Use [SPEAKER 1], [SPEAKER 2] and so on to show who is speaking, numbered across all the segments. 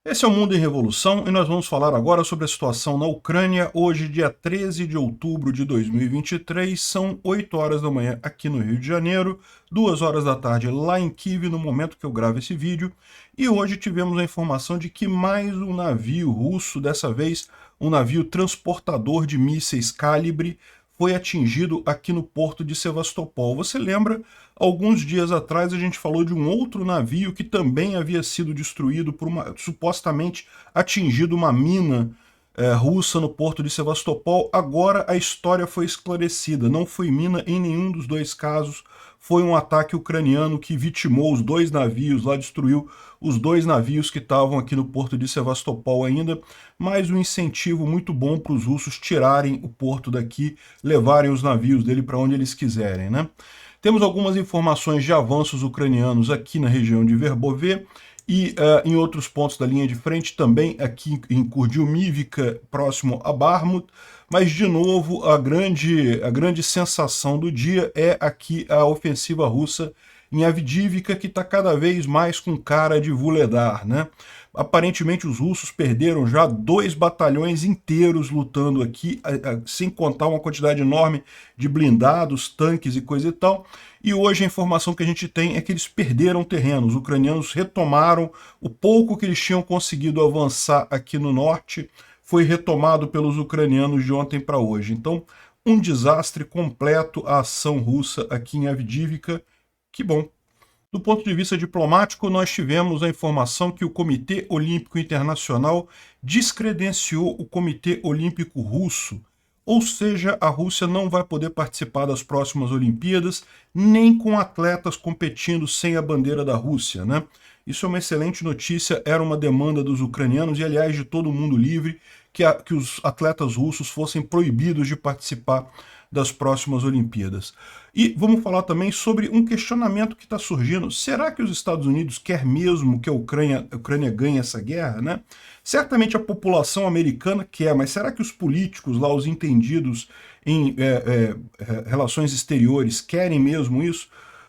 [SPEAKER 1] Esse é o Mundo em Revolução e nós vamos falar agora sobre a situação na Ucrânia. Hoje, dia 13 de outubro de 2023, são 8 horas da manhã aqui no Rio de Janeiro, 2 horas da tarde lá em Kiev, no momento que eu gravo esse vídeo. E hoje tivemos a informação de que mais um navio russo, dessa vez um navio transportador de mísseis calibre, foi atingido aqui no porto de Sevastopol. Você lembra? Alguns dias atrás a gente falou de um outro navio que também havia sido destruído por supostamente atingido uma mina russa no porto de Sevastopol. Agora a história foi esclarecida. Não foi mina em nenhum dos dois casos. Foi um ataque ucraniano que vitimou os dois navios, lá destruiu os dois navios que estavam aqui no porto de Sevastopol ainda, mas um incentivo muito bom para os russos tirarem o porto daqui, levarem os navios dele para onde eles quiserem, né? Temos algumas informações de avanços ucranianos aqui na região de Verbove e em outros pontos da linha de frente, também aqui em Kurdyumivka, próximo a Barmut, mas de novo a grande sensação do dia é aqui a ofensiva russa em Avdiivka, que está cada vez mais com cara de Vuhledar, né? Aparentemente os russos perderam já 2 batalhões inteiros lutando aqui, sem contar uma quantidade enorme de blindados, tanques e coisa e tal. E hoje a informação que a gente tem é que eles perderam terreno. Os ucranianos retomaram o pouco que eles tinham conseguido avançar aqui no norte, foi retomado pelos ucranianos de ontem para hoje. Então, um desastre completo a ação russa aqui em Avdiivka. Que bom. Do ponto de vista diplomático, nós tivemos a informação que o Comitê Olímpico Internacional descredenciou o Comitê Olímpico Russo, ou seja, a Rússia não vai poder participar das próximas Olimpíadas, nem com atletas competindo sem a bandeira da Rússia, né? Isso é uma excelente notícia, era uma demanda dos ucranianos e, aliás, de todo o mundo livre, que os atletas russos fossem proibidos de participar das próximas Olimpíadas. E vamos falar também sobre um questionamento que está surgindo. Será que os Estados Unidos quer mesmo que a Ucrânia ganhe essa guerra, né? Certamente a população americana quer, mas será que os políticos lá, os entendidos em relações exteriores, querem mesmo isso?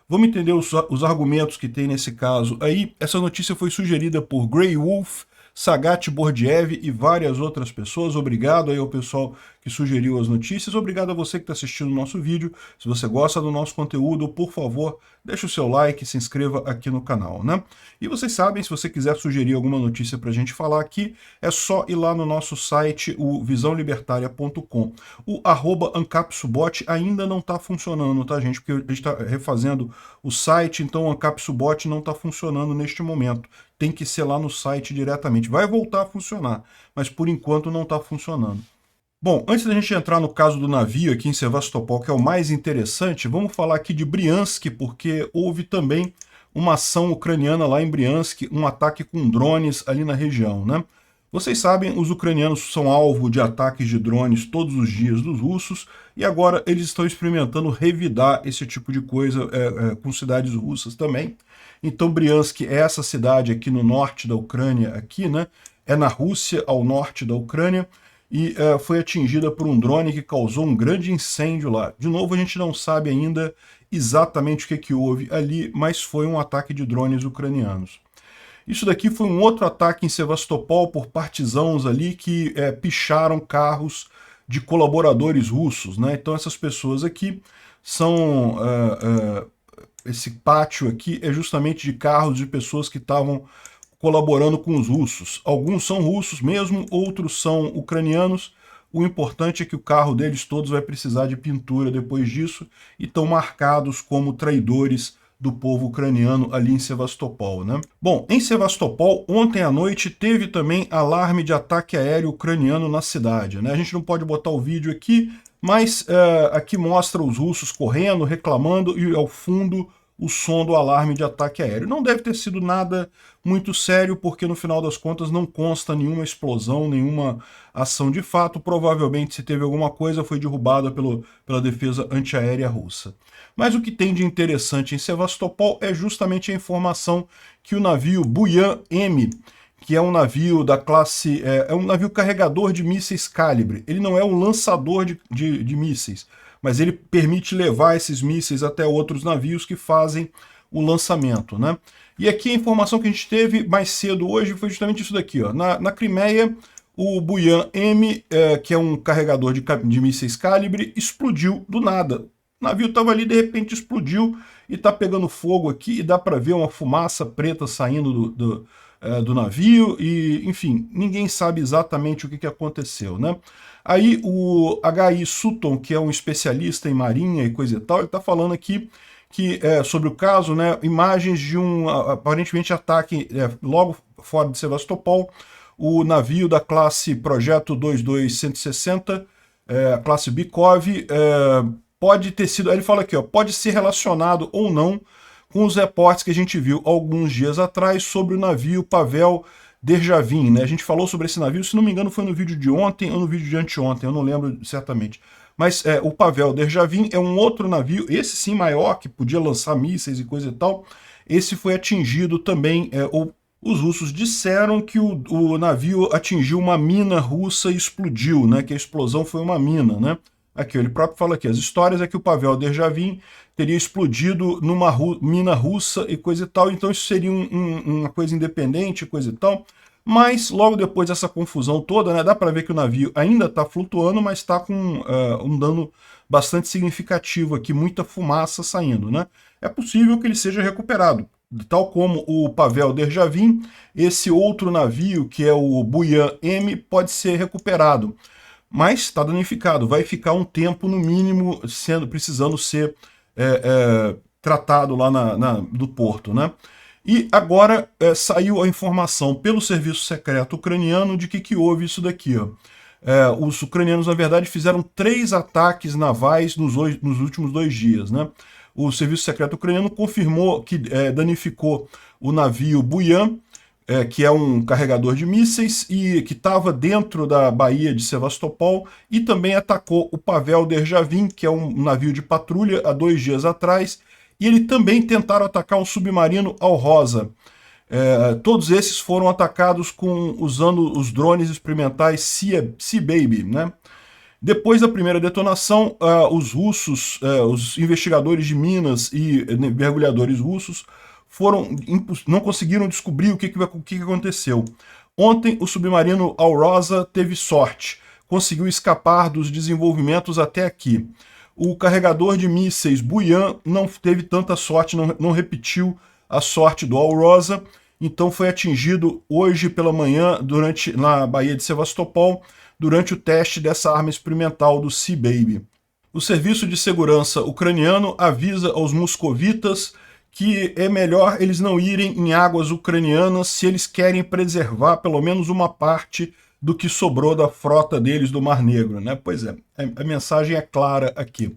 [SPEAKER 1] Vamos entender os argumentos que tem nesse caso. Aí, essa notícia foi sugerida por Grey Wolf, Sagat Bordiev e várias outras pessoas. Obrigado aí ao pessoal que sugeriu as notícias. Obrigado a você que está assistindo o nosso vídeo. Se você gosta do nosso conteúdo, por favor, deixe o seu like e se inscreva aqui no canal, né? E vocês sabem, se você quiser sugerir alguma notícia para a gente falar aqui, é só ir lá no nosso site, o visãolibertaria.com. O @ancapsubot ainda não está funcionando, tá, gente? Porque a gente está refazendo o site, então o Ancapsubot não está funcionando neste momento. Tem que ser lá no site diretamente. Vai voltar a funcionar, mas por enquanto não está funcionando. Bom, antes da gente entrar no caso do navio aqui em Sevastopol, que é o mais interessante, vamos falar aqui de Briansk, porque houve também uma ação ucraniana lá em Briansk, um ataque com drones ali na região, né? Vocês sabem, os ucranianos são alvo de ataques de drones todos os dias dos russos, e agora eles estão experimentando revidar esse tipo de coisa com cidades russas também. Então Briansk é essa cidade aqui no norte da Ucrânia, aqui, né? É na Rússia, ao norte da Ucrânia, e foi atingida por um drone que causou um grande incêndio lá. De novo, a gente não sabe ainda exatamente o que houve ali, mas foi um ataque de drones ucranianos. Isso daqui foi um outro ataque em Sevastopol por partisãos ali que picharam carros de colaboradores russos, né? Então essas pessoas aqui são... esse pátio aqui é justamente de carros de pessoas que estavam colaborando com os russos. Alguns são russos mesmo, outros são ucranianos. O importante é que o carro deles todos vai precisar de pintura depois disso e estão marcados como traidores do povo ucraniano ali em Sevastopol, né? Bom, em Sevastopol, ontem à noite teve também alarme de ataque aéreo ucraniano na cidade, né? A gente não pode botar o vídeo aqui, mas aqui mostra os russos correndo, reclamando e ao fundo o som do alarme de ataque aéreo. Não deve ter sido nada muito sério, porque no final das contas não consta nenhuma explosão, nenhuma ação de fato. Provavelmente, se teve alguma coisa, foi derrubada pela defesa antiaérea russa. Mas o que tem de interessante em Sevastopol é justamente a informação que o navio Buyan M, que é um navio da classe... é um navio carregador de mísseis calibre. Ele não é um lançador de mísseis, mas ele permite levar esses mísseis até outros navios que fazem o lançamento, né? E aqui a informação que a gente teve mais cedo hoje foi justamente isso daqui, ó. Na Crimeia, o Buyan M, que é um carregador de mísseis calibre, explodiu do nada. O navio estava ali, de repente explodiu e está pegando fogo aqui, e dá para ver uma fumaça preta saindo do navio, e enfim, ninguém sabe exatamente o que aconteceu, né? Aí o H.I. Sutton, que é um especialista em marinha e coisa e tal, ele está falando aqui que, sobre o caso, né, imagens de um aparentemente ataque logo fora de Sevastopol, o navio da classe Projeto 22160, a classe Bykov, pode ter sido, ele fala aqui, ó, pode ser relacionado ou não com os reportes que a gente viu alguns dias atrás sobre o navio Pavel Derjavin, né? A gente falou sobre esse navio, se não me engano foi no vídeo de ontem ou no vídeo de anteontem, eu não lembro certamente. Mas o Pavel Derjavin é um outro navio, esse sim maior, que podia lançar mísseis e coisa e tal. Esse foi atingido também, os russos disseram que o navio atingiu uma mina russa e explodiu, né? Que a explosão foi uma mina, né? Aqui, ele próprio fala aqui, as histórias é que o Pavel Derjavin teria explodido numa mina russa e coisa e tal, então isso seria uma coisa independente, coisa e tal. Mas logo depois dessa confusão toda, né, dá para ver que o navio ainda está flutuando, mas está com um dano bastante significativo aqui, muita fumaça saindo, né? É possível que ele seja recuperado, tal como o Pavel Derjavin, esse outro navio, que é o Buyan M, pode ser recuperado. Mas está danificado, vai ficar um tempo no mínimo precisando ser tratado lá do porto, né? E agora saiu a informação pelo serviço secreto ucraniano de que houve isso daqui, ó. Os ucranianos, na verdade, fizeram 3 ataques navais nos últimos 2 dias, né? O serviço secreto ucraniano confirmou que danificou o navio Buyan, que é um carregador de mísseis e que estava dentro da Baía de Sevastopol, e também atacou o Pavel Derjavin, que é um navio de patrulha, há 2 dias atrás, e ele também tentaram atacar um submarino Alrosa. Todos esses foram atacados usando os drones experimentais Sea Baby, né? Depois da primeira detonação, os russos, os investigadores de minas e mergulhadores russos não conseguiram descobrir o que aconteceu. Ontem, o submarino Alrosa teve sorte, conseguiu escapar dos desenvolvimentos até aqui. O carregador de mísseis Buyan não teve tanta sorte, não repetiu a sorte do Alrosa, então foi atingido hoje pela manhã na Baía de Sevastopol, durante o teste dessa arma experimental do Sea Baby. O Serviço de Segurança ucraniano avisa aos moscovitas que é melhor eles não irem em águas ucranianas se eles querem preservar pelo menos uma parte do que sobrou da frota deles do Mar Negro, né? Pois é, a mensagem é clara aqui.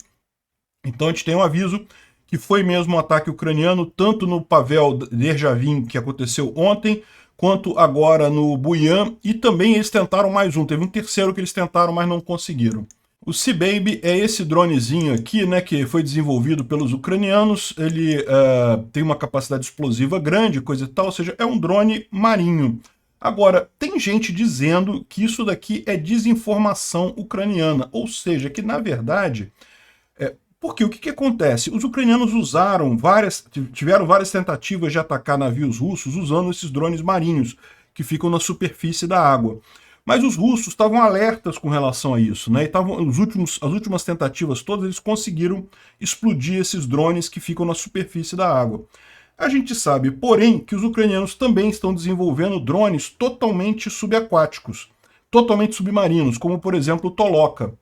[SPEAKER 1] Então a gente tem um aviso que foi mesmo um ataque ucraniano, tanto no Pavel Derjavin, que aconteceu ontem, quanto agora no Buyan, e também eles tentaram mais um, teve um terceiro que eles tentaram, mas não conseguiram. O Sea Baby é esse dronezinho aqui, né, que foi desenvolvido pelos ucranianos. Ele tem uma capacidade explosiva grande, coisa e tal, ou seja, é um drone marinho. Agora, tem gente dizendo que isso daqui é desinformação ucraniana, ou seja, que na verdade... Porque o que acontece? Os ucranianos tiveram várias tentativas de atacar navios russos usando esses drones marinhos, que ficam na superfície da água. Mas os russos estavam alertas com relação a isso, né? E as últimas tentativas todas, eles conseguiram explodir esses drones que ficam na superfície da água. A gente sabe, porém, que os ucranianos também estão desenvolvendo drones totalmente subaquáticos, totalmente submarinos, como, por exemplo, o Toloka.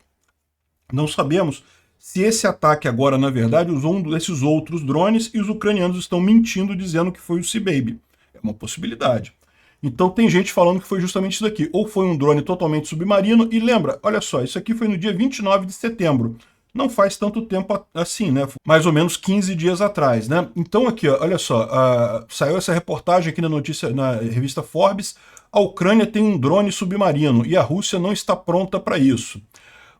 [SPEAKER 1] Não sabemos se esse ataque agora, na verdade, usou um desses outros drones e os ucranianos estão mentindo dizendo que foi o Sea Baby. É uma possibilidade. Então tem gente falando que foi justamente isso daqui. Ou foi um drone totalmente submarino. E lembra, olha só, isso aqui foi no dia 29 de setembro. Não faz tanto tempo assim, né? Mais ou menos 15 dias atrás, né? Então aqui, ó, olha só, saiu essa reportagem aqui na revista Forbes. A Ucrânia tem um drone submarino e a Rússia não está pronta para isso.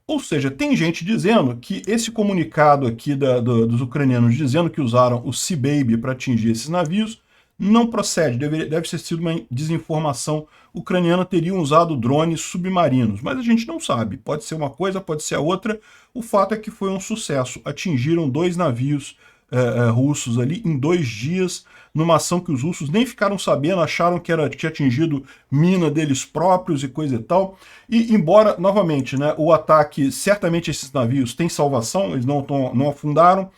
[SPEAKER 1] Ou seja, tem gente dizendo que esse comunicado aqui dos ucranianos dizendo que usaram o Sea Baby para atingir esses navios não procede, deve ter sido uma desinformação ucraniana, teriam usado drones submarinos, mas a gente não sabe, pode ser uma coisa, pode ser a outra. O fato é que foi um sucesso, atingiram 2 navios russos ali em 2 dias, numa ação que os russos nem ficaram sabendo, acharam que tinha atingido mina deles próprios e coisa e tal. E embora, novamente, né, o ataque, certamente esses navios têm salvação, eles não afundaram,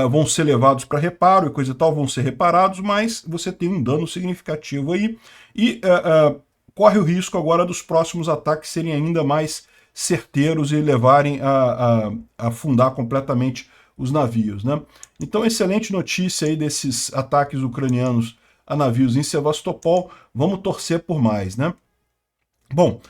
[SPEAKER 1] vão ser levados para reparo e coisa e tal, vão ser reparados, mas você tem um dano significativo aí e corre o risco agora dos próximos ataques serem ainda mais certeiros e levarem a afundar completamente os navios, né? Então, excelente notícia aí desses ataques ucranianos a navios em Sevastopol, vamos torcer por mais, né? Bom,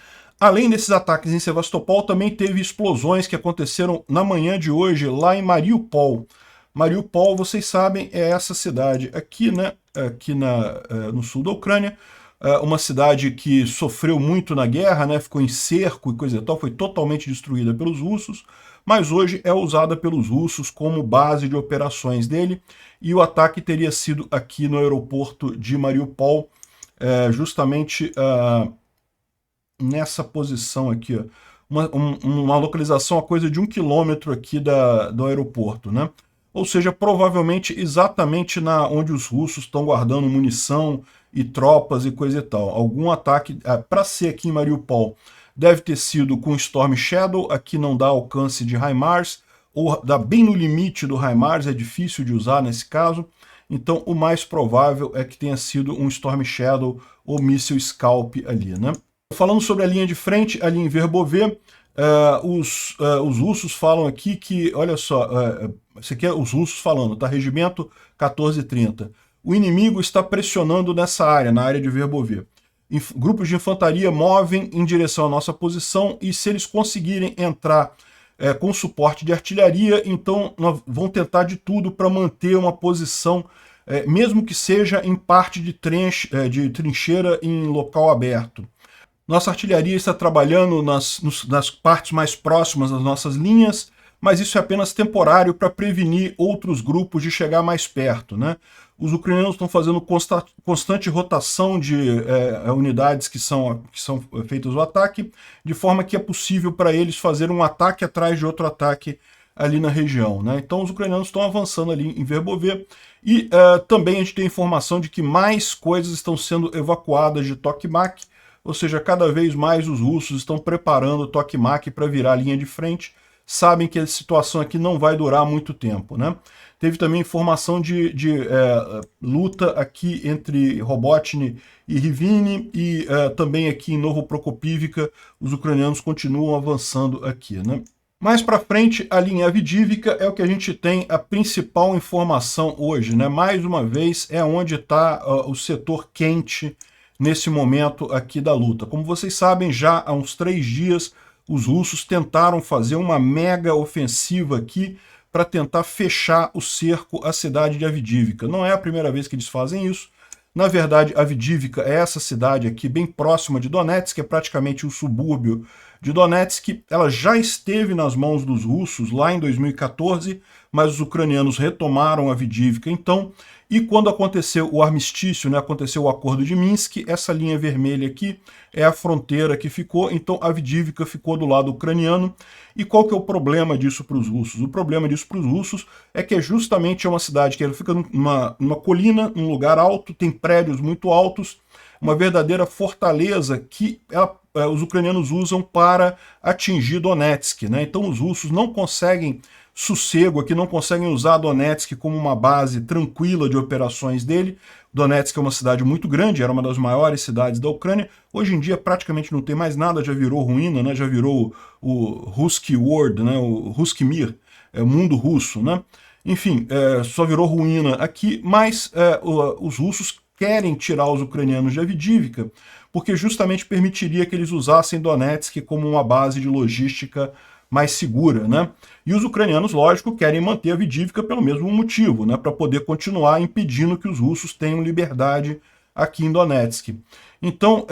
[SPEAKER 1] além desses ataques em Sevastopol, também teve explosões que aconteceram na manhã de hoje lá em Mariupol. Mariupol, vocês sabem, é essa cidade aqui, né, aqui no sul da Ucrânia, uma cidade que sofreu muito na guerra, né, ficou em cerco e coisa e tal, foi totalmente destruída pelos russos, mas hoje é usada pelos russos como base de operações dele, e o ataque teria sido aqui no aeroporto de Mariupol, justamente nessa posição aqui, ó, uma localização a coisa de 1 quilômetro aqui do aeroporto, né? Ou seja, provavelmente exatamente onde os russos estão guardando munição e tropas e coisa e tal. Algum ataque, para ser aqui em Mariupol, deve ter sido com Storm Shadow, aqui não dá alcance de HIMARS, ou dá bem no limite do HIMARS, é difícil de usar nesse caso, então o mais provável é que tenha sido um Storm Shadow ou míssil Scalp ali, né? Falando sobre a linha de frente, ali em Verbove, os russos falam aqui que, olha só, isso aqui é os russos falando, tá? Regimento 1430. O inimigo está pressionando nessa área, na área de Verbove. Grupos de infantaria movem em direção à nossa posição e se eles conseguirem entrar com suporte de artilharia, então vão tentar de tudo para manter uma posição, mesmo que seja em parte de trincheira em local aberto. Nossa artilharia está trabalhando nas partes mais próximas das nossas linhas, mas isso é apenas temporário para prevenir outros grupos de chegar mais perto, né? Os ucranianos estão fazendo constante rotação de unidades que são feitas o ataque, de forma que é possível para eles fazer um ataque atrás de outro ataque ali na região, né? Então os ucranianos estão avançando ali em Verbove e também a gente tem informação de que mais coisas estão sendo evacuadas de Tokmak, ou seja, cada vez mais os russos estão preparando o Tokmak para virar a linha de frente, sabem que a situação aqui não vai durar muito tempo, né? Teve também informação de luta aqui entre Robotny e Rivne, e também aqui em Novo Prokopivka os ucranianos continuam avançando aqui, né? Mais para frente, a linha Avdiivka é o que a gente tem a principal informação hoje, né? Mais uma vez, é onde está o setor quente nesse momento aqui da luta. Como vocês sabem, já há uns 3 dias, os russos tentaram fazer uma mega ofensiva aqui para tentar fechar o cerco à cidade de Avdiivka. Não é a primeira vez que eles fazem isso. Na verdade, Avdiivka é essa cidade aqui bem próxima de Donetsk, que é praticamente um subúrbio de Donetsk. Ela já esteve nas mãos dos russos lá em 2014, mas os ucranianos retomaram Avdiivka então. E quando aconteceu o armistício, né, aconteceu o acordo de Minsk, essa linha vermelha aqui é a fronteira que ficou, então Avdiivka ficou do lado ucraniano. E qual que é o problema disso para os russos? O problema disso para os russos é que justamente é uma cidade que ela fica numa colina, num lugar alto, tem prédios muito altos, uma verdadeira fortaleza que os ucranianos usam para atingir Donetsk, né? Então os russos não conseguem sossego aqui, não conseguem usar Donetsk como uma base tranquila de operações dele. Donetsk é uma cidade muito grande, era uma das maiores cidades da Ucrânia. Hoje em dia praticamente não tem mais nada, já virou ruína, né? Já virou o Ruski World, né? O Ruski Mir, o mundo russo, né? Enfim, só virou ruína aqui, mas os russos querem tirar os ucranianos de Avdiivka, porque justamente permitiria que eles usassem Donetsk como uma base de logística mais segura, né? E os ucranianos, lógico, querem manter Avdiivka pelo mesmo motivo, né? Para poder continuar impedindo que os russos tenham liberdade aqui em Donetsk. Então,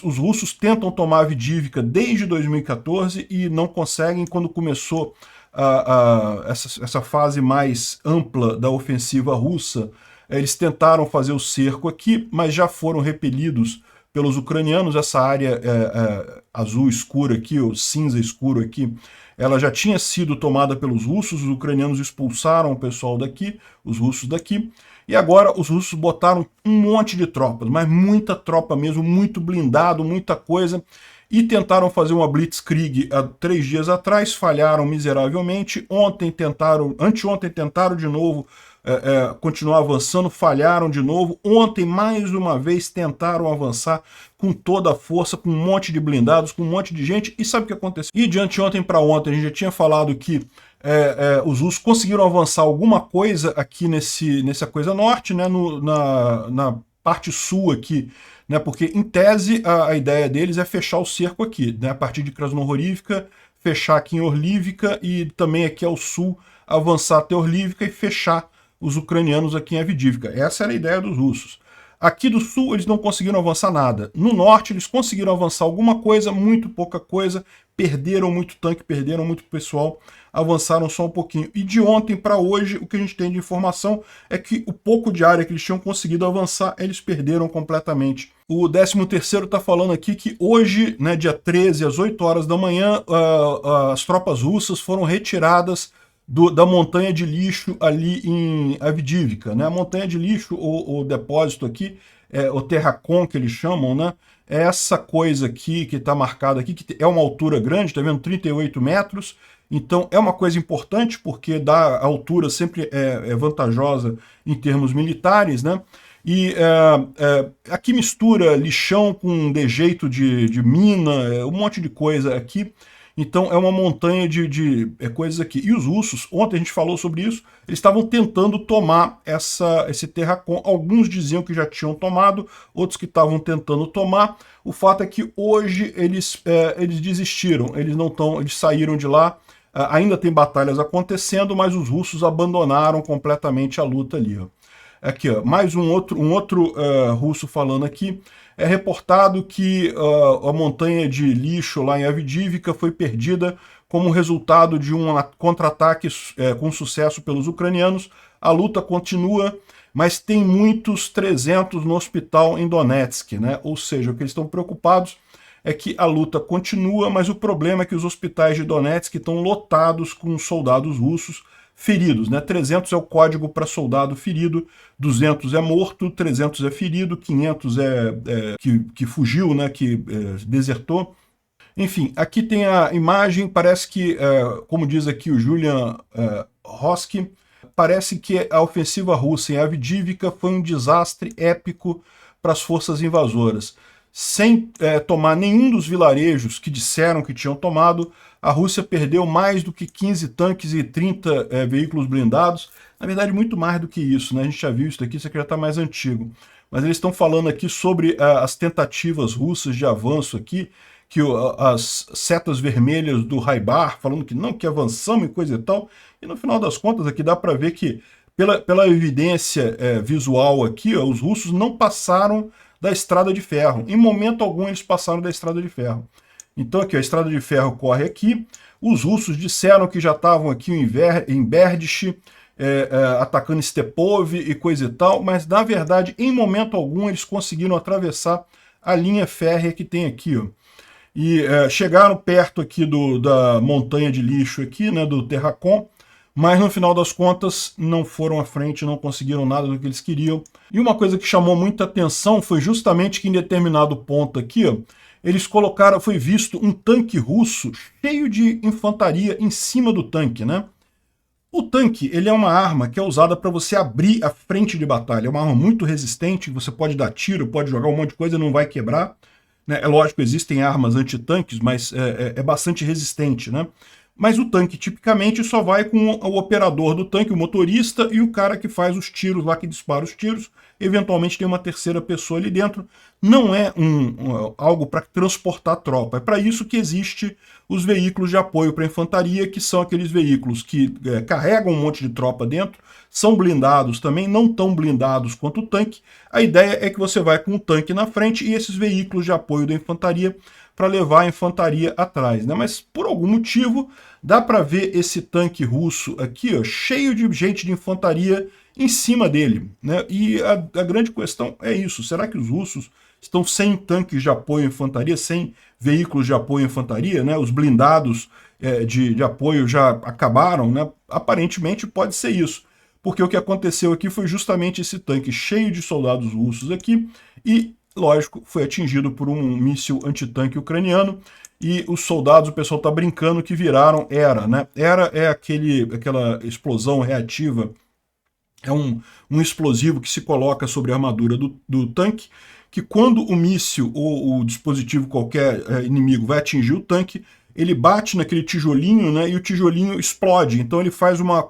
[SPEAKER 1] os russos tentam tomar Avdiivka desde 2014 e não conseguem. Quando começou essa fase mais ampla da ofensiva russa, eles tentaram fazer o cerco aqui, mas já foram repelidos pelos ucranianos. Essa área azul escura aqui, ou cinza escuro aqui, ela já tinha sido tomada pelos russos. Os ucranianos expulsaram o pessoal daqui, os russos daqui, e agora os russos botaram um monte de tropas, mas muita tropa mesmo, muito blindado, muita coisa, e tentaram fazer uma blitzkrieg há 3 dias atrás, falharam miseravelmente. Anteontem tentaram de novo continuar avançando, falharam de novo. Ontem, mais uma vez, tentaram avançar com toda a força, com um monte de blindados, com um monte de gente. E sabe o que aconteceu? E de anteontem para ontem, a gente já tinha falado que os russos conseguiram avançar alguma coisa aqui nessa coisa norte, né, na parte sul aqui, né, porque em tese a ideia deles é fechar o cerco aqui, né, a partir de Krasnohorivka, fechar aqui em Orlivka e também aqui ao sul avançar até Orlivka e fechar os ucranianos aqui em Avdiivka. Essa era a ideia dos russos. Aqui do sul eles não conseguiram avançar nada. No norte eles conseguiram avançar alguma coisa, muito pouca coisa, perderam muito tanque, perderam muito pessoal, avançaram só um pouquinho. E de ontem para hoje o que a gente tem de informação é que o pouco de área que eles tinham conseguido avançar, eles perderam completamente. O 13º está falando aqui que hoje, né, dia 13, às 8 horas da manhã, as tropas russas foram retiradas da montanha de lixo ali em Avdiivka, né? A montanha de lixo, o depósito aqui, o Terracon que eles chamam, né? É essa coisa aqui que está marcada aqui, que é uma altura grande, tá vendo? 38 metros. Então é uma coisa importante, porque a altura sempre é vantajosa em termos militares, né? E aqui mistura lixão com dejeito de mina, um monte de coisa aqui. Então é uma montanha de coisas aqui. E os russos, ontem a gente falou sobre isso, eles estavam tentando tomar esse Terracon. Alguns diziam que já tinham tomado, outros que estavam tentando tomar. O fato é que hoje eles desistiram, eles saíram de lá. Ainda tem batalhas acontecendo, mas os russos abandonaram completamente a luta ali. Ó. Aqui, ó, mais um outro russo falando aqui. É reportado que a montanha de lixo lá em Avdiivka foi perdida como resultado de um contra-ataque com sucesso pelos ucranianos. A luta continua, mas tem muitos 300 no hospital em Donetsk, né? Ou seja, o que eles estão preocupados é que a luta continua, mas o problema é que os hospitais de Donetsk estão lotados com soldados russos feridos, né? 300 é o código para soldado ferido, 200 é morto, 300 é ferido, 500 que fugiu, né? Que desertou. Enfim, aqui tem a imagem, parece que, como diz aqui o Julian Hosky, parece que a ofensiva russa em Avdiivka foi um desastre épico para as forças invasoras. Sem tomar nenhum dos vilarejos que disseram que tinham tomado, a Rússia perdeu mais do que 15 tanques e 30 veículos blindados. Na verdade, muito mais do que isso, né? A gente já viu isso aqui já está mais antigo. Mas eles estão falando aqui sobre as tentativas russas de avanço aqui, que as setas vermelhas do Raibar, falando que não, que avançamos e coisa e tal. E no final das contas aqui dá para ver que, pela evidência visual aqui, ó, os russos não passaram da estrada de ferro. Em momento algum eles passaram da estrada de ferro. Então aqui, a estrada de ferro corre aqui. Os russos disseram que já estavam aqui em Berdish, atacando Stepov e coisa e tal, mas na verdade, em momento algum, eles conseguiram atravessar a linha férrea que tem aqui, ó. E chegaram perto aqui da montanha de lixo aqui, né, do Terracon, mas no final das contas não foram à frente, não conseguiram nada do que eles queriam. E uma coisa que chamou muita atenção foi justamente que em determinado ponto aqui, ó, eles colocaram, foi visto um tanque russo cheio de infantaria em cima do tanque, né? O tanque, ele é uma arma que é usada para você abrir a frente de batalha. É uma arma muito resistente, você pode dar tiro, pode jogar um monte de coisa e não vai quebrar. Né? É lógico, existem armas antitanques, mas é bastante resistente, né? Mas o tanque, tipicamente, só vai com o operador do tanque, o motorista, e o cara que faz os tiros lá, que dispara os tiros. Eventualmente tem uma terceira pessoa ali dentro. Não é algo para transportar tropa. É para isso que existe os veículos de apoio para a infantaria, que são aqueles veículos que carregam um monte de tropa dentro, são blindados também, não tão blindados quanto o tanque. A ideia é que você vai com o tanque na frente e esses veículos de apoio da infantaria para levar a infantaria atrás, né? Mas por algum motivo dá para ver esse tanque russo aqui, ó, cheio de gente de infantaria em cima dele, né? E a grande questão é isso: será que os russos estão sem tanques de apoio à infantaria, sem veículos de apoio à infantaria, né? Os blindados de apoio já acabaram, né? Aparentemente pode ser isso, porque o que aconteceu aqui foi justamente esse tanque cheio de soldados russos aqui e, lógico, foi atingido por um míssil antitanque ucraniano e os soldados, o pessoal está brincando que viraram ERA, né? ERA é aquela explosão reativa, é um explosivo que se coloca sobre a armadura do tanque, que quando o míssil ou o dispositivo qualquer inimigo vai atingir o tanque, ele bate naquele tijolinho, né, e o tijolinho explode. Então ele faz uma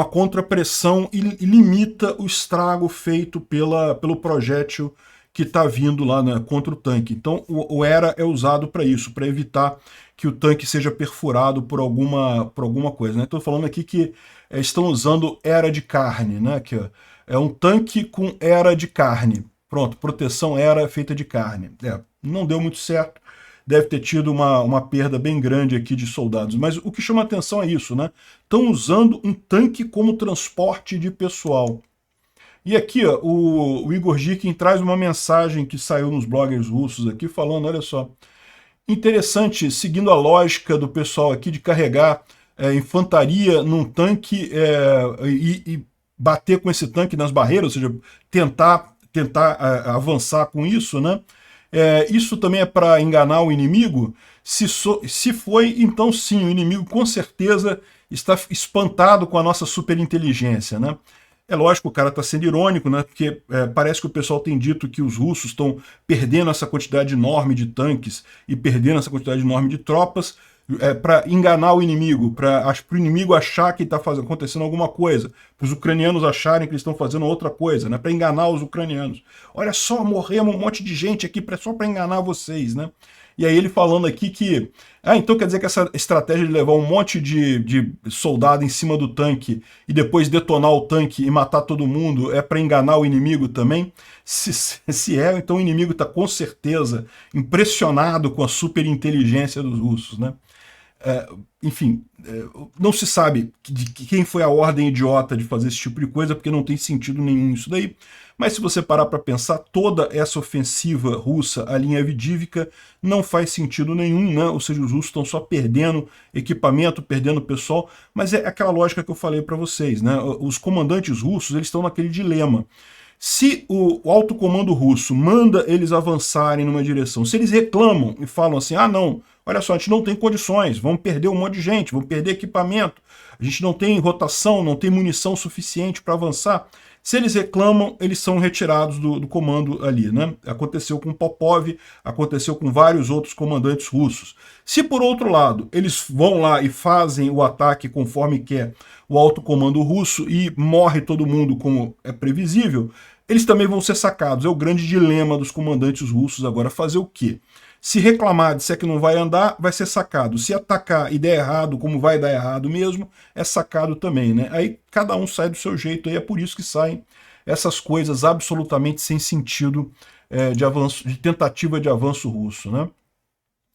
[SPEAKER 1] contrapressão e limita o estrago feito pelo projétil que está vindo lá, né, contra o tanque. Então o ERA é usado para isso, para evitar que o tanque seja perfurado por alguma coisa. Estou falando aqui que estão usando ERA de carne, né, que é um tanque com ERA de carne. Pronto, proteção ERA feita de carne. Não deu muito certo, deve ter tido uma perda bem grande aqui de soldados. Mas o que chama atenção é isso, né? Estão usando um tanque como transporte de pessoal. E aqui, ó, o Igor Girkin traz uma mensagem que saiu nos bloggers russos aqui, falando, olha só, interessante, seguindo a lógica do pessoal aqui de carregar infantaria num tanque e bater com esse tanque nas barreiras, ou seja, tentar avançar com isso, né? Isso também é para enganar o inimigo? Se foi, então sim, o inimigo com certeza está espantado com a nossa superinteligência, né? É lógico, o cara está sendo irônico, né? Porque parece que o pessoal tem dito que os russos estão perdendo essa quantidade enorme de tanques e perdendo essa quantidade enorme de tropas para enganar o inimigo, para o inimigo achar que está acontecendo alguma coisa, para os ucranianos acharem que eles estão fazendo outra coisa, né? Para enganar os ucranianos. Olha só, morremos um monte de gente aqui só para enganar vocês, né? E aí ele falando aqui que, então quer dizer que essa estratégia de levar um monte de soldado em cima do tanque e depois detonar o tanque e matar todo mundo é para enganar o inimigo também? Se é, então o inimigo está com certeza impressionado com a superinteligência dos russos, né? Enfim, não se sabe de quem foi a ordem idiota de fazer esse tipo de coisa, porque não tem sentido nenhum isso daí. Mas se você parar para pensar, toda essa ofensiva russa à linha Avdivka não faz sentido nenhum, né? Ou seja, os russos estão só perdendo equipamento, perdendo pessoal, mas é aquela lógica que eu falei para vocês, né? Os comandantes russos, eles estão naquele dilema. Se o alto comando russo manda eles avançarem numa direção, se eles reclamam e falam assim, não, olha só, a gente não tem condições, vamos perder um monte de gente, vamos perder equipamento, a gente não tem rotação, não tem munição suficiente para avançar. Se eles reclamam, eles são retirados do comando ali, né? Aconteceu com Popov, aconteceu com vários outros comandantes russos. Se, por outro lado, eles vão lá e fazem o ataque conforme quer o alto comando russo e morre todo mundo como é previsível, eles também vão ser sacados. É o grande dilema dos comandantes russos agora, fazer o quê? Se reclamar, disser que não vai andar, vai ser sacado. Se atacar e der errado, como vai dar errado mesmo, é sacado também, né? Aí cada um sai do seu jeito, e é por isso que saem essas coisas absolutamente sem sentido de tentativa de avanço russo, né?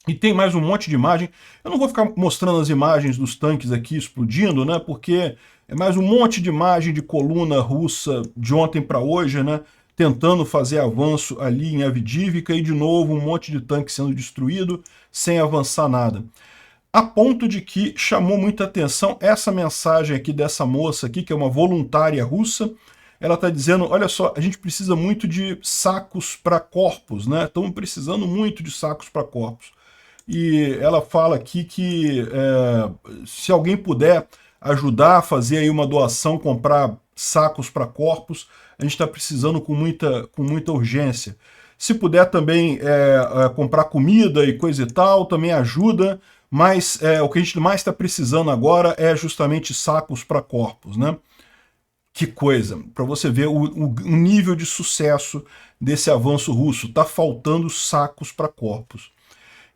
[SPEAKER 1] E tem mais um monte de imagem. Eu não vou ficar mostrando as imagens dos tanques aqui explodindo, né? Porque é mais um monte de imagem de coluna russa de ontem para hoje, né? Tentando fazer avanço ali em Avdivka e de novo um monte de tanque sendo destruído sem avançar nada. A ponto de que chamou muita atenção essa mensagem aqui dessa moça aqui, que é uma voluntária russa. Ela está dizendo, olha só, a gente precisa muito de sacos para corpos, né? Estamos precisando muito de sacos para corpos. E ela fala aqui que se alguém puder ajudar a fazer aí uma doação, comprar sacos para corpos, a gente está precisando com muita urgência. Se puder também comprar comida e coisa e tal, também ajuda, mas o que a gente mais está precisando agora é justamente sacos para corpos, né? Que coisa, para você ver o nível de sucesso desse avanço russo, está faltando sacos para corpos.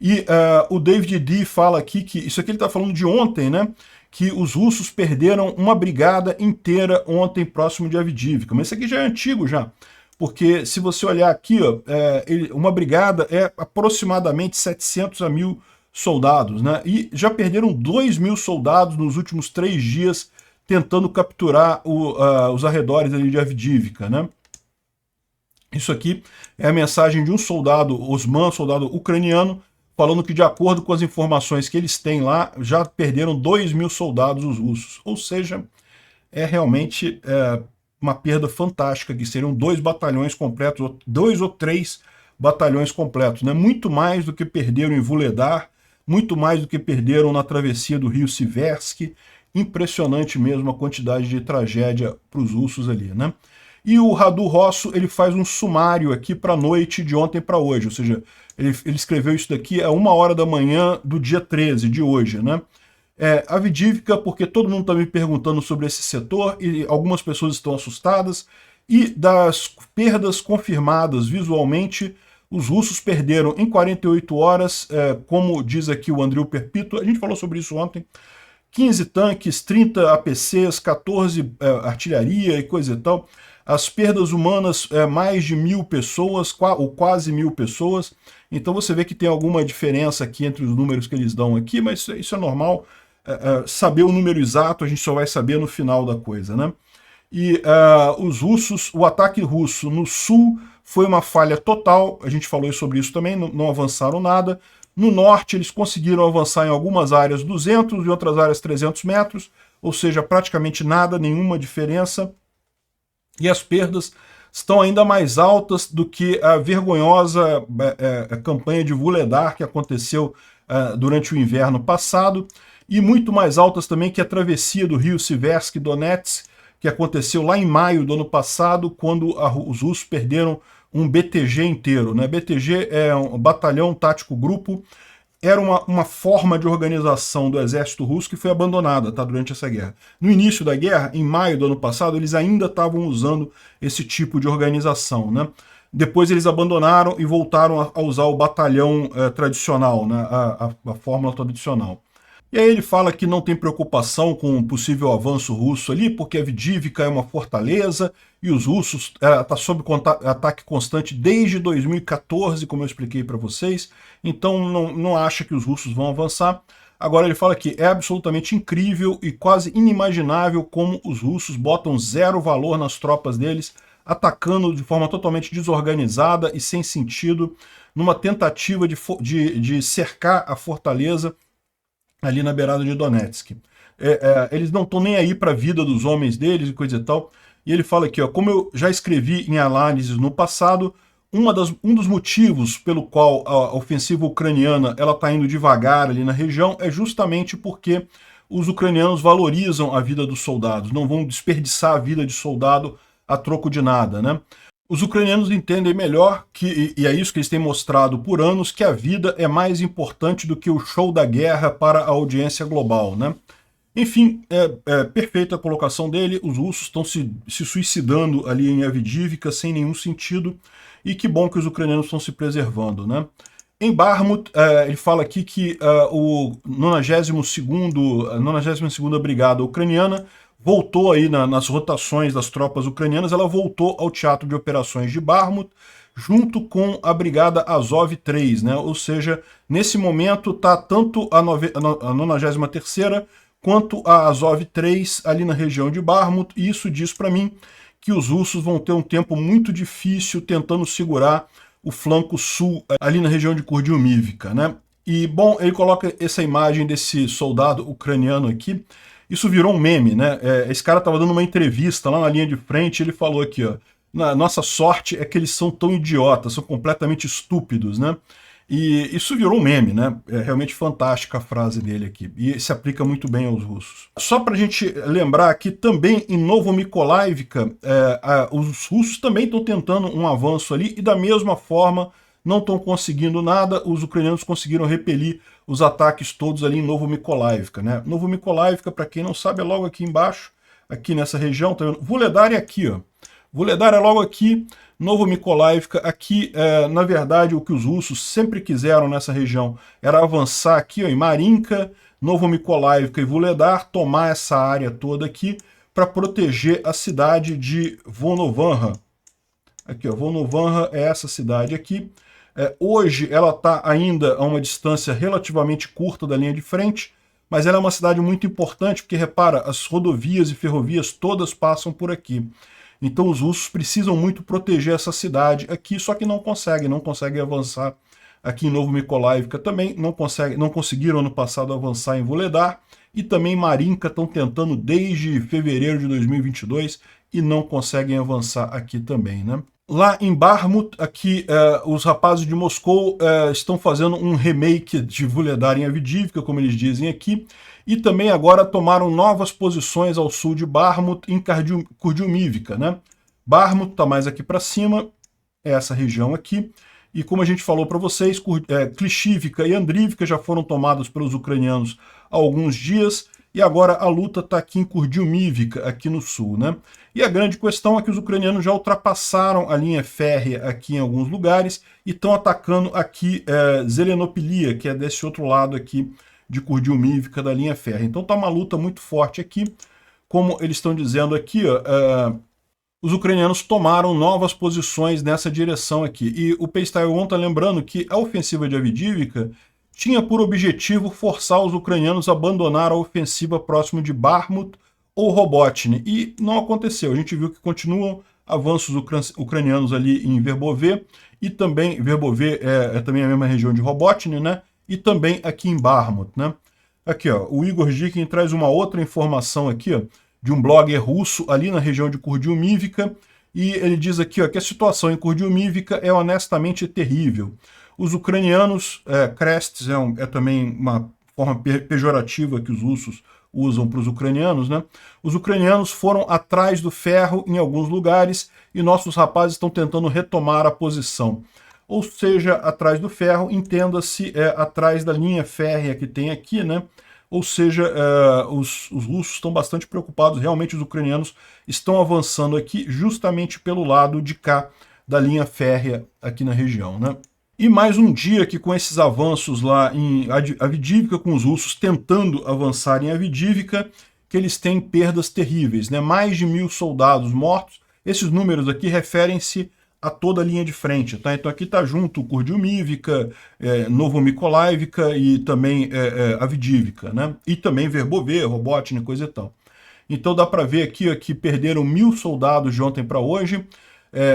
[SPEAKER 1] E o David D. fala aqui que, isso aqui ele está falando de ontem, né? Que os russos perderam uma brigada inteira ontem próximo de Avdivka. Mas isso aqui já é antigo já, porque se você olhar aqui, ó, uma brigada é aproximadamente 700 a 1.000 soldados, né? E já perderam 2.000 soldados nos últimos 3 dias tentando capturar os arredores ali de Avdivka, né? Isso aqui é a mensagem de um soldado Osman, soldado ucraniano, falando que, de acordo com as informações que eles têm lá, já perderam 2.000 soldados os russos. Ou seja, é realmente uma perda fantástica, que seriam 2 batalhões completos, 2 ou 3 batalhões completos, né? Muito mais do que perderam em Vuhledar, muito mais do que perderam na travessia do rio Siversky. Impressionante mesmo a quantidade de tragédia para os russos ali, né? E o Radu Rosso, ele faz um sumário aqui para a noite de ontem para hoje, ou seja, ele escreveu isso daqui a 1h da manhã do dia 13 de hoje, né? Avdivka, porque todo mundo está me perguntando sobre esse setor e algumas pessoas estão assustadas, e das perdas confirmadas visualmente, os russos perderam em 48 horas, como diz aqui o Andriy Perpito, a gente falou sobre isso ontem, 15 tanques, 30 APCs, 14 artilharia e coisa e tal. As perdas humanas, mais de 1.000 pessoas, ou quase 1.000 pessoas. Então você vê que tem alguma diferença aqui entre os números que eles dão aqui, mas isso é normal. Saber o número exato a gente só vai saber no final da coisa, né? E os russos, o ataque russo no sul foi uma falha total, a gente falou sobre isso também, não avançaram nada. No norte eles conseguiram avançar em algumas áreas 200, em outras áreas 300 metros, ou seja, praticamente nada, nenhuma diferença. E as perdas estão ainda mais altas do que a vergonhosa campanha de Vuhledar que aconteceu durante o inverno passado, e muito mais altas também que a travessia do rio Siversky Donetsk, que aconteceu lá em maio do ano passado, quando os russos perderam um BTG inteiro, né? BTG é um batalhão tático grupo, era uma forma de organização do exército russo que foi abandonada, tá, durante essa guerra. No início da guerra, em maio do ano passado, eles ainda estavam usando esse tipo de organização, né? Depois eles abandonaram e voltaram a usar o batalhão tradicional, né? A fórmula tradicional. E aí ele fala que não tem preocupação com um possível avanço russo ali, porque a Avdivka é uma fortaleza e os russos tá sob ataque constante desde 2014, como eu expliquei para vocês, então não acha que os russos vão avançar. Agora ele fala que é absolutamente incrível e quase inimaginável como os russos botam zero valor nas tropas deles, atacando de forma totalmente desorganizada e sem sentido, numa tentativa de cercar a fortaleza ali na beirada de Donetsk. Eles não estão nem aí para a vida dos homens deles e coisa e tal. E ele fala aqui, ó, como eu já escrevi em análises no passado, um dos motivos pelo qual a ofensiva ucraniana está indo devagar ali na região é justamente porque os ucranianos valorizam a vida dos soldados, não vão desperdiçar a vida de soldado a troco de nada, né? Os ucranianos entendem melhor, e é isso que eles têm mostrado por anos, que a vida é mais importante do que o show da guerra para a audiência global, né? Enfim, perfeita a colocação dele, os russos estão se suicidando ali em Avdivka sem nenhum sentido, e que bom que os ucranianos estão se preservando, né? Em Bakhmut, ele fala aqui que o 92ª Brigada Ucraniana voltou aí nas rotações das tropas ucranianas, ela voltou ao teatro de operações de Bakhmut, junto com a Brigada Azov 3, né? Ou seja, nesse momento está tanto a 93ª quanto a Azov 3 ali na região de Bakhmut, e isso diz para mim que os russos vão ter um tempo muito difícil tentando segurar o flanco sul ali na região de Kurdyumivka, né? E, bom, ele coloca essa imagem desse soldado ucraniano aqui. Isso virou um meme, né? Esse cara estava dando uma entrevista lá na linha de frente e ele falou aqui, ó, nossa sorte é que eles são tão idiotas, são completamente estúpidos, né? E isso virou um meme, né? É realmente fantástica a frase dele aqui. E se aplica muito bem aos russos. Só para a gente lembrar que também em Novomykolaivka, os russos também estão tentando um avanço ali e da mesma forma não estão conseguindo nada. Os ucranianos conseguiram repelir os ataques todos ali em Novomykolaivka, né? Novomykolaivka, para quem não sabe, é logo aqui embaixo, aqui nessa região, tá vendo? Vuhledar é aqui, ó. Vuhledar é logo aqui, Novomykolaivka, aqui, na verdade, o que os russos sempre quiseram nessa região era avançar aqui, ó, em Marinka, Novomykolaivka e Vuhledar, tomar essa área toda aqui para proteger a cidade de Volnovakha. Aqui, ó, Volnovakha é essa cidade aqui. Hoje ela está ainda a uma distância relativamente curta da linha de frente, mas ela é uma cidade muito importante, porque, repara, as rodovias e ferrovias todas passam por aqui. Então os russos precisam muito proteger essa cidade aqui, só que não conseguem avançar aqui em Novomykolaiivka também, não conseguiram ano passado avançar em Vuhledar, e também Marinka estão tentando desde fevereiro de 2022 e não conseguem avançar aqui também, né? Lá em Bakhmut, aqui, os rapazes de Moscou estão fazendo um remake de Vuhledar em Avdiivka, como eles dizem aqui, e também agora tomaram novas posições ao sul de Bakhmut, em Kurdyumivka, né? Bakhmut está mais aqui para cima, é essa região aqui, e como a gente falou para vocês, Klishivka e Andrivka já foram tomados pelos ucranianos há alguns dias, e agora a luta está aqui em Kurdyumivka, aqui no sul, né? E a grande questão é que os ucranianos já ultrapassaram a linha férrea aqui em alguns lugares e estão atacando aqui Zelenopilia, que é desse outro lado aqui de Kurdyumivka, da linha férrea. Então está uma luta muito forte aqui, como eles estão dizendo aqui, ó, os ucranianos tomaram novas posições nessa direção aqui. E o Pestaion está lembrando que a ofensiva de Avdiivka tinha por objetivo forçar os ucranianos a abandonar a ofensiva próximo de Bakhmut ou Robotny, e não aconteceu. A gente viu que continuam avanços ucranianos ali em Verbove, e também, Verbove é também a mesma região de Robotny, né? E também aqui em Bakhmut, né? Aqui, ó, o Igor Jikin traz uma outra informação aqui, ó, de um blogger russo ali na região de Kurdyumivka, e ele diz aqui, ó, que a situação em Kurdyumivka é honestamente terrível. Os ucranianos, Krests é também uma forma pejorativa que os russos usam para os ucranianos, né? Os ucranianos foram atrás do ferro em alguns lugares e nossos rapazes estão tentando retomar a posição. Ou seja, atrás do ferro, entenda-se, atrás da linha férrea que tem aqui, né? Ou seja, os russos estão bastante preocupados, realmente os ucranianos estão avançando aqui justamente pelo lado de cá da linha férrea aqui na região, né? E mais um dia que com esses avanços lá em Avdiivka, com os russos tentando avançar em Avdiivka, que eles têm perdas terríveis, né? Mais de 1000 soldados mortos. Esses números aqui referem-se a toda a linha de frente, tá? Então aqui está junto Kurdyumivka, Novomykolaiivka e também Avdiivka, né? E também Verbove, Robotny, coisa e tal. Então dá para ver aqui que perderam 1000 soldados de ontem para hoje,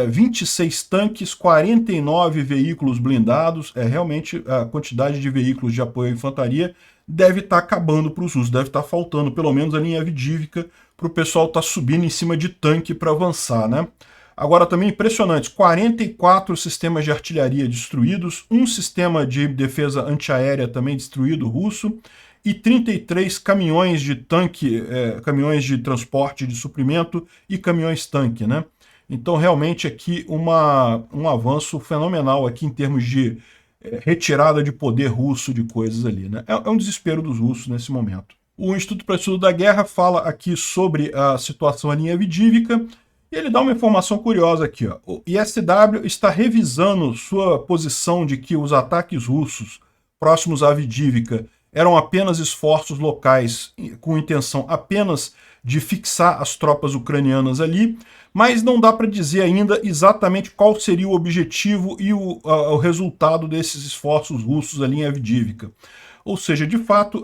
[SPEAKER 1] 26 tanques, 49 veículos blindados. Realmente a quantidade de veículos de apoio à infantaria deve estar acabando para os russos, deve estar faltando pelo menos ali em Avdiivka para o pessoal estar subindo em cima de tanque para avançar, né? Agora também impressionante, 44 sistemas de artilharia destruídos, um sistema de defesa antiaérea também destruído russo, e 33 caminhões de tanque, caminhões de transporte de suprimento e caminhões-tanque, né? Então, realmente, aqui um avanço fenomenal aqui em termos de retirada de poder russo de coisas ali, né? É um desespero dos russos nesse momento. O Instituto para o Estudo da Guerra fala aqui sobre a situação ali em Avdiivka, e ele dá uma informação curiosa aqui, ó. O ISW está revisando sua posição de que os ataques russos próximos a Avdiivka eram apenas esforços locais com intenção apenas de fixar as tropas ucranianas ali, mas não dá para dizer ainda exatamente qual seria o objetivo e o resultado desses esforços russos ali em Avdiivka. Ou seja, de fato,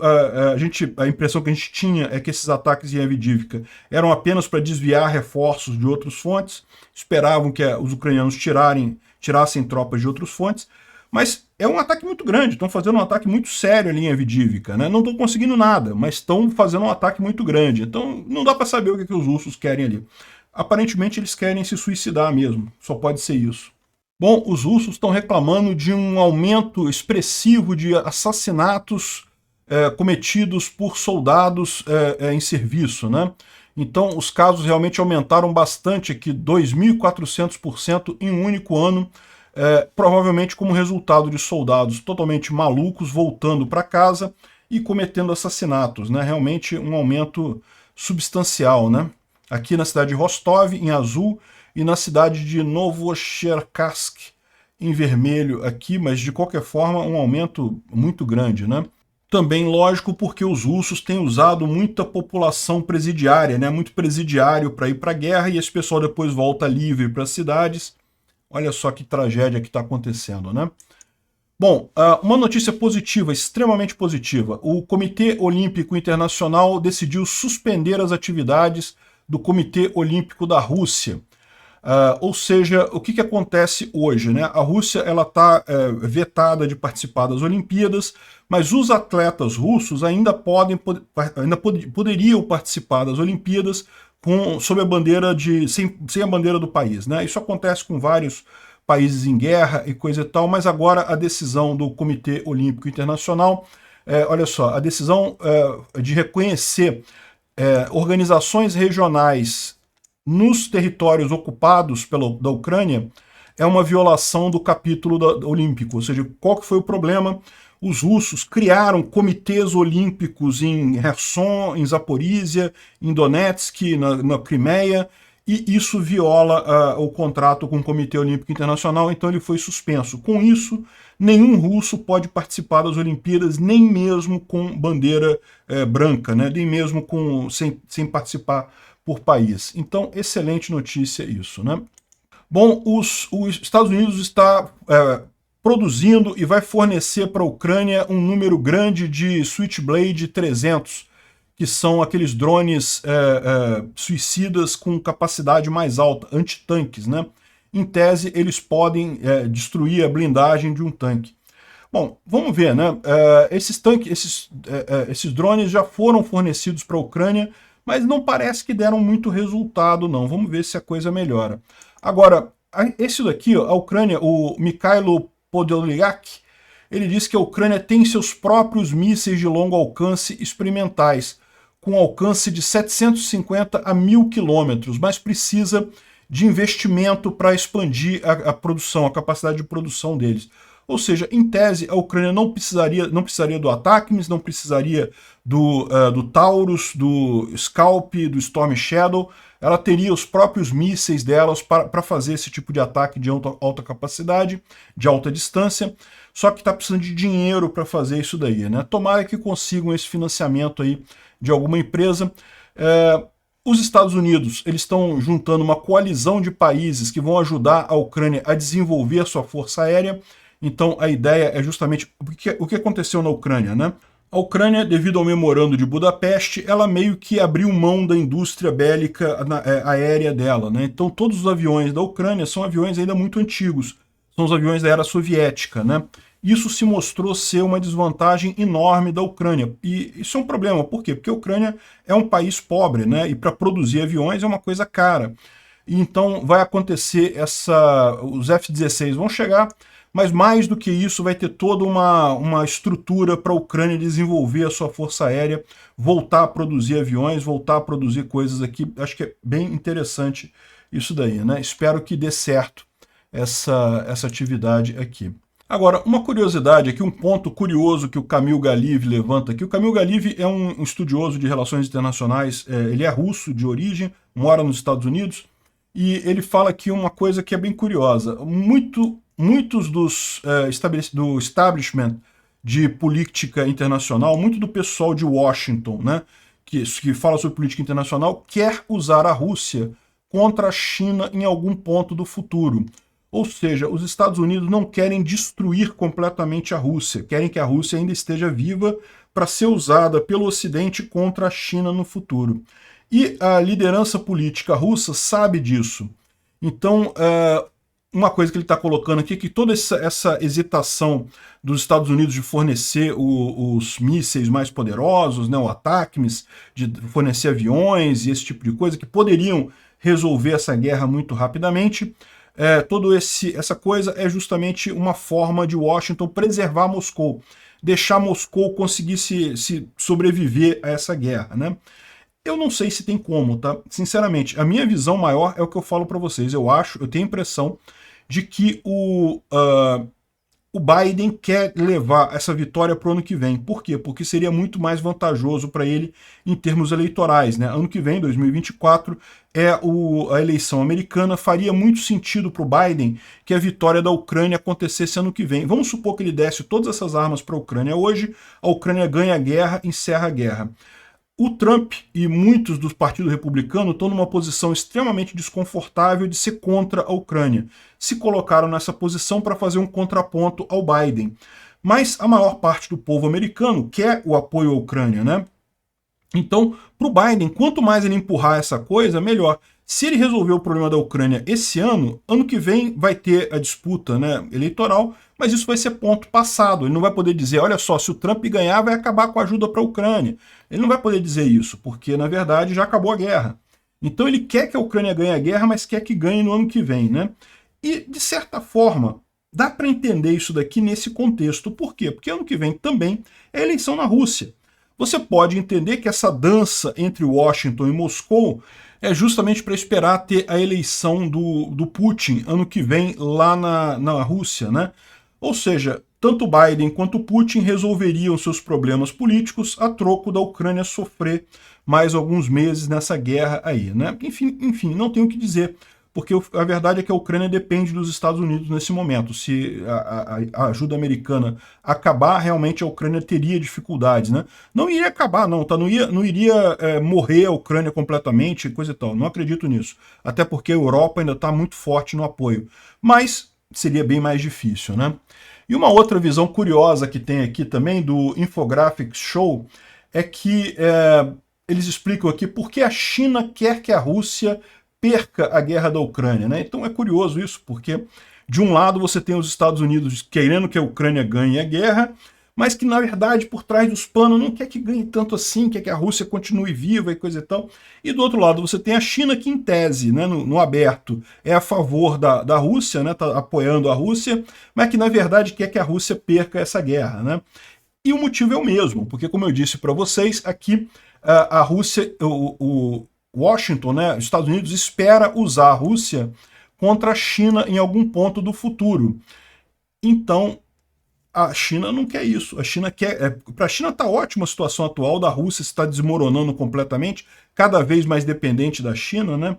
[SPEAKER 1] a impressão que a gente tinha é que esses ataques em Avdiivka eram apenas para desviar reforços de outras fontes, esperavam que os ucranianos tirassem tropas de outras fontes, mas é um ataque muito grande, estão fazendo um ataque muito sério ali em Avdiivka, né? Não estão conseguindo nada, mas estão fazendo um ataque muito grande, então não dá para saber o que os russos querem ali. Aparentemente eles querem se suicidar mesmo, só pode ser isso. Bom, os russos estão reclamando de um aumento expressivo de assassinatos cometidos por soldados em serviço, né? Então os casos realmente aumentaram bastante aqui, 2.400% em um único ano, provavelmente como resultado de soldados totalmente malucos voltando para casa e cometendo assassinatos, né? Realmente um aumento substancial, né? Aqui na cidade de Rostov, em azul, e na cidade de Novocherkassk, em vermelho aqui, mas de qualquer forma um aumento muito grande, né? Também lógico porque os russos têm usado muita população presidiária, né? Muito presidiário para ir para a guerra, e esse pessoal depois volta livre para as cidades. Olha só que tragédia que está acontecendo, né? Bom, uma notícia positiva, extremamente positiva. O Comitê Olímpico Internacional decidiu suspender as atividades do Comitê Olímpico da Rússia. Ou seja, o que acontece hoje, né? A Rússia ela está vetada de participar das Olimpíadas, mas os atletas russos ainda poderiam participar das Olimpíadas sob a bandeira sem a bandeira do país, né? Isso acontece com vários países em guerra e coisa e tal, mas agora a decisão do Comitê Olímpico Internacional, olha só, a decisão de reconhecer organizações regionais nos territórios ocupados da Ucrânia é uma violação do capítulo olímpico. Ou seja, qual que foi o problema? Os russos criaram comitês olímpicos em Kherson, em Zaporísia, em Donetsk, na Crimeia, e isso viola o contrato com o Comitê Olímpico Internacional, então ele foi suspenso. Com isso, nenhum russo pode participar das Olimpíadas, nem mesmo com bandeira branca, né? Nem mesmo sem participar por país. Então, excelente notícia isso, né? Bom, os Estados Unidos está produzindo e vai fornecer para a Ucrânia um número grande de Switchblade 300, que são aqueles drones suicidas com capacidade mais alta, antitanques, né? Em tese, eles podem destruir a blindagem de um tanque. Bom, vamos ver, né? Esses drones já foram fornecidos para a Ucrânia, mas não parece que deram muito resultado, não. Vamos ver se a coisa melhora. Agora, esse daqui, a Ucrânia, o Mikhailo Podolyak, ele disse que a Ucrânia tem seus próprios mísseis de longo alcance experimentais, com alcance de 750 a 1.000 quilômetros, mas precisa de investimento para expandir a produção, a capacidade de produção deles. Ou seja, em tese, a Ucrânia não precisaria do ATACMS, não precisaria do Taurus, do Scalp, do Storm Shadow. Ela teria os próprios mísseis delas para fazer esse tipo de ataque de alta capacidade, de alta distância, só que está precisando de dinheiro para fazer isso daí, né? Tomara que consigam esse financiamento aí de alguma empresa. Os Estados Unidos eles estão juntando uma coalizão de países que vão ajudar a Ucrânia a desenvolver a sua força aérea. Então a ideia é justamente o que aconteceu na Ucrânia, né? A Ucrânia, devido ao memorando de Budapeste, ela meio que abriu mão da indústria bélica aérea dela, né? Então todos os aviões da Ucrânia são aviões ainda muito antigos, são os aviões da era soviética, né? Isso se mostrou ser uma desvantagem enorme da Ucrânia. E isso é um problema, por quê? Porque a Ucrânia é um país pobre, né? E para produzir aviões é uma coisa cara. E então vai acontecer os F-16 vão chegar, mas mais do que isso vai ter toda uma estrutura para a Ucrânia desenvolver a sua força aérea, voltar a produzir aviões, voltar a produzir coisas aqui. Acho que é bem interessante isso daí, né? Espero que dê certo essa atividade aqui. Agora, uma curiosidade aqui, um ponto curioso que o Kamil Galiv levanta aqui. O Kamil Galiv é um estudioso de relações internacionais, ele é russo de origem, mora nos Estados Unidos, e ele fala aqui uma coisa que é bem curiosa. Muitos do establishment de política internacional, muito do pessoal de Washington, né, que fala sobre política internacional, quer usar a Rússia contra a China em algum ponto do futuro. Ou seja, os Estados Unidos não querem destruir completamente a Rússia, querem que a Rússia ainda esteja viva para ser usada pelo Ocidente contra a China no futuro. E a liderança política russa sabe disso. Então, uma coisa que ele está colocando aqui é que toda essa hesitação dos Estados Unidos de fornecer os mísseis mais poderosos, né, o ATACMS, de fornecer aviões e esse tipo de coisa, que poderiam resolver essa guerra muito rapidamente, essa coisa é justamente uma forma de Washington preservar Moscou, deixar Moscou conseguir se sobreviver a essa guerra, né? Eu não sei se tem como, tá? Sinceramente, a minha visão maior é o que eu falo para vocês. Eu tenho a impressão de que o Biden quer levar essa vitória para o ano que vem. Por quê? Porque seria muito mais vantajoso para ele em termos eleitorais, né? Ano que vem, 2024, a eleição americana. Faria muito sentido para o Biden que a vitória da Ucrânia acontecesse ano que vem. Vamos supor que ele desse todas essas armas para a Ucrânia hoje, a Ucrânia ganha a guerra, encerra a guerra. O Trump e muitos dos partidos republicanos estão numa posição extremamente desconfortável de ser contra a Ucrânia. Se colocaram nessa posição para fazer um contraponto ao Biden. Mas a maior parte do povo americano quer o apoio à Ucrânia, né? Então, para o Biden, quanto mais ele empurrar essa coisa, melhor. Se ele resolver o problema da Ucrânia esse ano, ano que vem vai ter a disputa, né, eleitoral, mas isso vai ser ponto passado. Ele não vai poder dizer, olha só, se o Trump ganhar, vai acabar com a ajuda para a Ucrânia. Ele não vai poder dizer isso, porque, na verdade, já acabou a guerra. Então ele quer que a Ucrânia ganhe a guerra, mas quer que ganhe no ano que vem, né? E, de certa forma, dá para entender isso daqui nesse contexto. Por quê? Porque ano que vem também é eleição na Rússia. Você pode entender que essa dança entre Washington e Moscou é justamente para esperar ter a eleição do Putin ano que vem lá na Rússia, né? Ou seja, tanto Biden quanto Putin resolveriam seus problemas políticos a troco da Ucrânia sofrer mais alguns meses nessa guerra aí, né? Enfim, não tenho o que dizer, porque a verdade é que a Ucrânia depende dos Estados Unidos nesse momento. Se a ajuda americana acabar, realmente a Ucrânia teria dificuldades, né? Não iria acabar, não, tá? Não iria morrer a Ucrânia completamente, coisa e tal. Não acredito nisso. Até porque a Europa ainda está muito forte no apoio. Mas seria bem mais difícil, né? E uma outra visão curiosa que tem aqui também do Infographics Show é que eles explicam aqui por que a China quer que a Rússia perca a guerra da Ucrânia, né? Então é curioso isso, porque de um lado você tem os Estados Unidos querendo que a Ucrânia ganhe a guerra, mas que na verdade por trás dos panos não quer que ganhe tanto assim, quer que a Rússia continue viva e coisa e tal. E do outro lado você tem a China que em tese, né, no aberto, é a favor da Rússia, né, tá apoiando a Rússia, mas que na verdade quer que a Rússia perca essa guerra, né? E o motivo é o mesmo, porque como eu disse para vocês, aqui a Rússia, o Washington, né, os Estados Unidos, espera usar a Rússia contra a China em algum ponto do futuro. Então, a China não quer isso. A China quer. Para a China está ótima a situação atual da Rússia, está desmoronando completamente, cada vez mais dependente da China, né?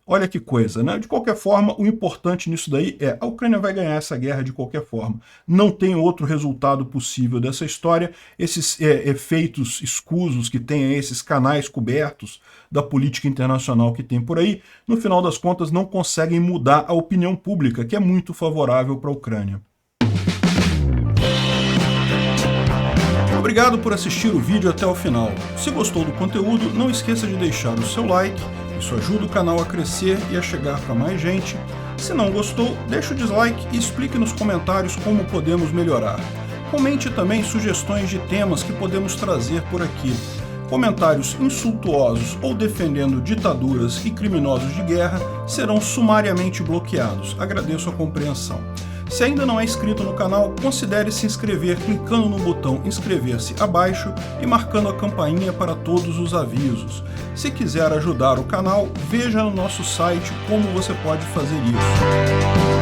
[SPEAKER 1] Olha que coisa, né? De qualquer forma, o importante nisso daí é a Ucrânia vai ganhar essa guerra de qualquer forma. Não tem outro resultado possível dessa história. Esses efeitos escusos que tem aí, esses canais cobertos da política internacional que tem por aí, no final das contas não conseguem mudar a opinião pública, que é muito favorável para a Ucrânia. Obrigado por assistir o vídeo até o final. Se gostou do conteúdo, não esqueça de deixar o seu like. Isso ajuda o canal a crescer e a chegar para mais gente. Se não gostou, deixe o dislike e explique nos comentários como podemos melhorar. Comente também sugestões de temas que podemos trazer por aqui. Comentários insultuosos ou defendendo ditaduras e criminosos de guerra serão sumariamente bloqueados. Agradeço a compreensão. Se ainda não é inscrito no canal, considere se inscrever clicando no botão inscrever-se abaixo e marcando a campainha para todos os avisos. Se quiser ajudar o canal, veja no nosso site como você pode fazer isso.